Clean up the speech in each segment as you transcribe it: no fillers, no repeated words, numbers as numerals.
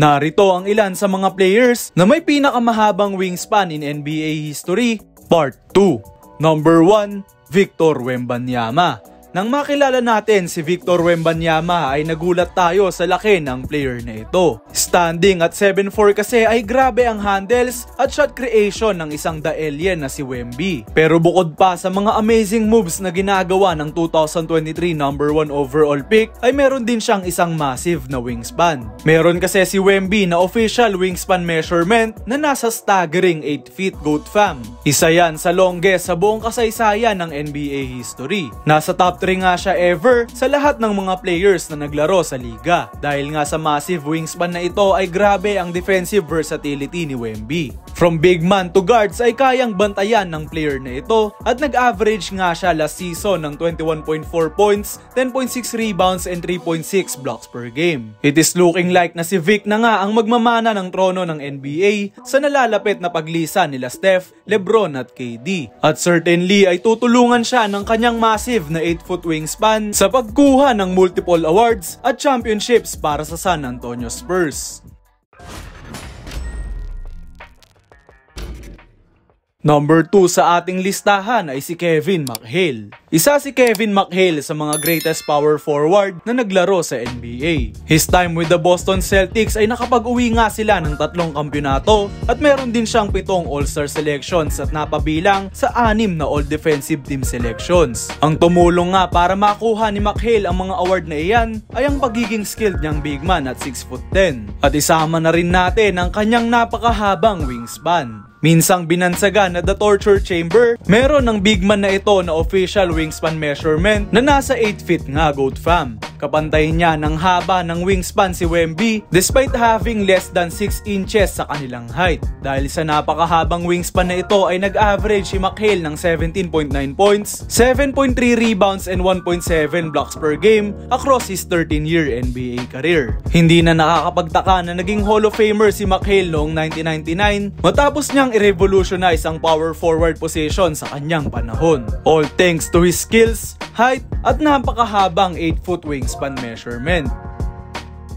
Narito ang ilan sa mga players na may pinakamahabang wingspan in NBA history, Part 2. Number 1, Victor Wembanyama. Nang makilala natin si Victor Wembanyama ay nagulat tayo sa laki ng player na ito. Standing at 7'4" kasi ay grabe ang handles at shot creation ng isang The Alien na si Wemby. Pero bukod pa sa mga amazing moves na ginagawa ng 2023 number 1 overall pick ay meron din siyang isang massive na wingspan. Meron kasi si Wemby na official wingspan measurement na nasa staggering 8 feet GOAT fam. Isa yan sa longest sa buong kasaysayan ng NBA history. Nasa top 3 nga siya ever sa lahat ng mga players na naglaro sa liga. Dahil nga sa massive wingspan na ito ay grabe ang defensive versatility ni Wemby. From big man to guards ay kayang bantayan ng player na ito at nag-average nga siya last season ng 21.4 points, 10.6 rebounds and 3.6 blocks per game. It is looking like na si Vic na nga ang magmamana ng trono ng NBA sa nalalapit na paglisan nila Steph, LeBron at KD. At certainly ay tutulungan siya ng kanyang massive na 8-foot wingspan sa pagkuha ng multiple awards at championships para sa San Antonio Spurs. Number 2 sa ating listahan ay si Kevin McHale. Isa si Kevin McHale sa mga greatest power forward na naglaro sa NBA. His time with the Boston Celtics ay nakapag-uwi nga sila ng 3 kampyonato at meron din siyang 7 All-Star selections at napabilang sa 6 na All-Defensive Team selections. Ang tumulong nga para makuha ni McHale ang mga award na iyan ay ang pagiging skilled niyang big man at 6'10". At isama na rin natin ang kanyang napakahabang wingspan. Minsang binansagan na The Torture Chamber, meron ng big man na ito na official wingspan measurement na nasa 8 feet nga GOAT fam. Kapantay niya ng haba ng wingspan si Wemby despite having less than 6 inches sa kanilang height. Dahil sa napakahabang wingspan na ito ay nag-average si McHale ng 17.9 points, 7.3 rebounds and 1.7 blocks per game across his 13-year NBA career. Hindi na nakakapagtaka na naging Hall of Famer si McHale noong 1999 matapos niyang i-revolutionize ang power forward position sa kanyang panahon. All thanks to his skills, height at napakahabang 8-foot wingspan measurement.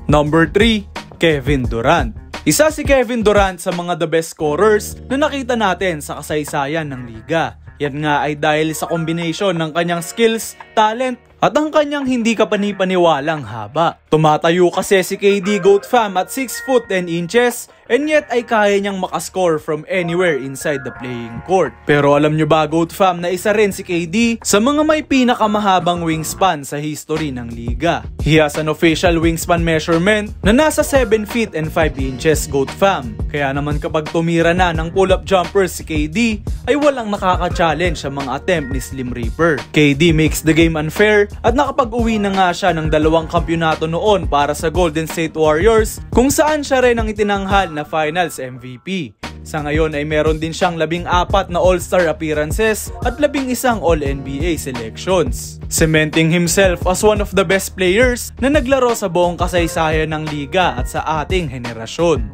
Number 3, Kevin Durant. Isa si Kevin Durant sa mga the best scorers na nakita natin sa kasaysayan ng liga. Yan nga ay dahil sa combination ng kanyang skills, talent at ang kanyang hindi kapani-paniwalang haba. Tumatayo kasi si KD GOAT fam at 6 foot 10 inches and yet ay kaya niyang makascore from anywhere inside the playing court. Pero alam nyo ba GOAT fam na isa rin si KD sa mga may pinakamahabang wingspan sa history ng liga. He has an official wingspan measurement na nasa 7 feet and 5 inches GOAT fam. Kaya naman kapag tumira na ng pull-up jumpers si KD ay walang nakaka-challenge sa mga attempt ni Slim Reaper. KD makes the game unfair at nakapag-uwi na nga siya ng 2 kampyonato noon para sa Golden State Warriors kung saan siya rin ang itinanghal na Finals MVP. Sa ngayon ay meron din siyang 14 na All-Star appearances at 11 All-NBA selections, cementing himself as one of the best players na naglaro sa buong kasaysayan ng liga at sa ating henerasyon.